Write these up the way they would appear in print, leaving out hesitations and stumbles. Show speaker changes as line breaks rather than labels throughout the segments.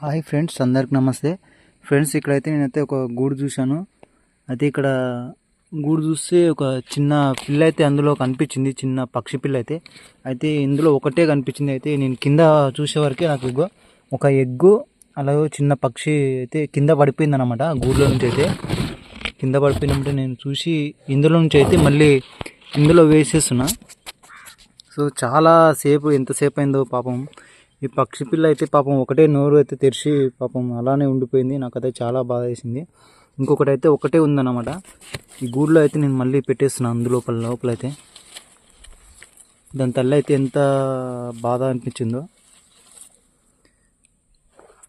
Hi friends, అందరికి నమస్తే. Friends, ఇక్కడైతే నేనైతే ఒక గూడు చూశాను. అయితే ఇక్కడ గూడు చూస్తే ఒక చిన్న పిల్ల అయితే అందులో కనిపించింది, చిన్న పక్షి పిల్ల అయితే. అయితే ఇందులో ఒకటే కనిపించింది. అయితే నేను కింద చూసే వరకే నాకు ఒక ఎగ్గు అలాగే చిన్న పక్షి అయితే కింద పడిపోయింది అనమాట. గూడులో నుంచి అయితే కింద పడిపోయినప్పుడు నేను చూసి ఇందులో నుంచి అయితే మళ్ళీ ఇందులో వేసేస్తున్నా. సో చాలా సేపు, ఎంతసేపు అయిందో పాపం. ఈ పక్షి పిల్ల అయితే పాపం ఒకటే నోరు అయితే తెరిచి పాపం అలానే ఉండిపోయింది. నాకైతే చాలా బాధ వేసింది. ఇంకొకటి అయితే ఒకటే ఉందన్నమాట. ఈ గూడులో అయితే నేను మళ్ళీ పెట్టేస్తున్నాను లోపలైతే. దాని తల్లి అయితే ఎంత బాధ అనిపించిందో.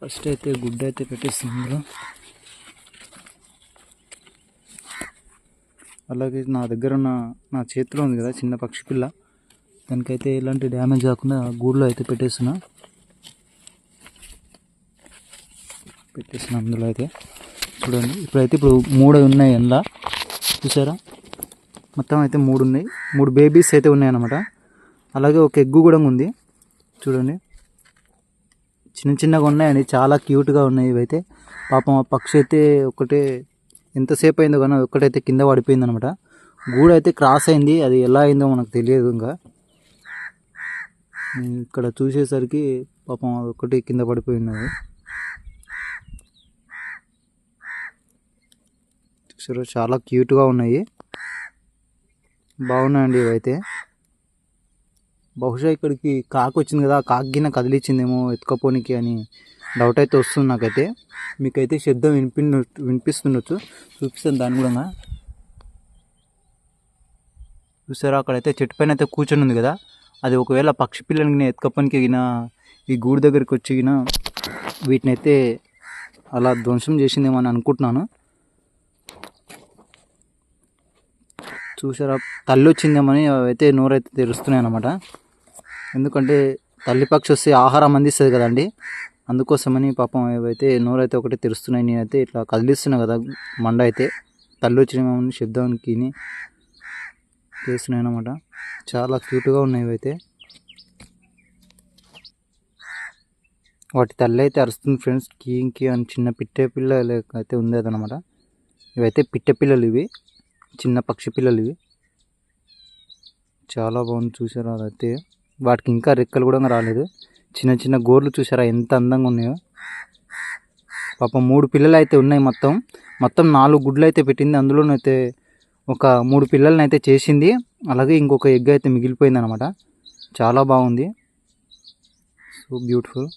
ఫస్ట్ అయితే గుడ్డ అయితే పెట్టేస్తుంది ఇందులో. అలాగే నా దగ్గర ఉన్న నా చేతిలో ఉంది కదా చిన్న పక్షి పిల్ల, దానికైతే ఎలాంటి డ్యామేజ్ కాకుండా గూడులో అయితే పెట్టేస్తున్నా అందులో అయితే. చూడండి, ఇప్పుడు 3 ఉన్నాయి అందులో, చూసారా? మొత్తం అయితే 3 ఉన్నాయి. 3 బేబీస్ అయితే ఉన్నాయి అన్నమాట. అలాగే ఒక ఎగ్గు కూడా ఉంది. చూడండి, చిన్నగా ఉన్నాయండి, చాలా క్యూట్గా ఉన్నాయి ఇవైతే. పాపం ఆ పక్షి అయితే ఒకటే ఎంతసేపు అయిందో కానీ ఒక్కటైతే కింద పడిపోయింది అనమాట. గూడు అయితే క్రాస్ అయింది, అది ఎలా అయిందో మనకు తెలియదు. ఇంకా ఇక్కడ చూసేసరికి పాపం ఒకటి కింద పడిపోయింది. అది చూసారు, చాలా క్యూట్గా ఉన్నాయి, బాగున్నాయండి ఇవైతే. బహుశా ఇక్కడికి కాకి వచ్చింది కదా, కాకిన కదిలిచ్చిందేమో ఎత్తుకపోనికి అని డౌట్ అయితే వస్తుంది నాకైతే. మీకైతే శబ్దం వినిపిస్తుండొచ్చు, చూపిస్తాను దాన్ని కూడా. చూసారా, అక్కడైతే చెట్టు పైన అయితే కూర్చొని ఉంది కదా, అది ఒకవేళ పక్షి పిల్లలకి ఎత్తుకపోనికి ఈ గూడు దగ్గరికి వచ్చి వీటిని అయితే అలా ధ్వంసం చేసిందేమో అని అనుకుంటున్నాను. చూసారా, తల్లి వచ్చిందేమని అయితే నోరైతే తెరుస్తున్నాయి అన్నమాట. ఎందుకంటే తల్లి పక్షి వస్తే ఆహారం అందిస్తుంది కదండి, అందుకోసమని పాపం ఏవైతే నోరైతే ఒకటి తెరుస్తున్నాయి. నేనైతే ఇట్లా కదిలిస్తున్నా కదా మండ అయితే, తల్లి వచ్చిన శబ్దానికి చేస్తున్నాయి అన్నమాట. చాలా క్యూట్గా ఉన్నాయి ఇవైతే. వాటి తల్లి అయితే అరుస్తుంది ఫ్రెండ్స్, కీ అని. చిన్న పిట్టె పిల్లలు అయితే ఉంది అదనమాట. ఇవైతే పిట్టె పిల్లలు, ఇవి చిన్న పక్షి పిల్లలు ఇవి. చాలా బాగుంది, చూసారా? అదైతే వాటికి ఇంకా రెక్కలు కూడా రాలేదు. చిన్న గోర్లు చూసారా ఎంత అందంగా ఉన్నాయో. పాపం 3 పిల్లలు అయితే ఉన్నాయి. మొత్తం 4 గుడ్లు అయితే పెట్టింది. అందులోనైతే ఒక 3 పిల్లలని అయితే చేసింది. అలాగే ఇంకొక ఎగ్ అయితే మిగిలిపోయింది అనమాట. చాలా బాగుంది, సో బ్యూటిఫుల్.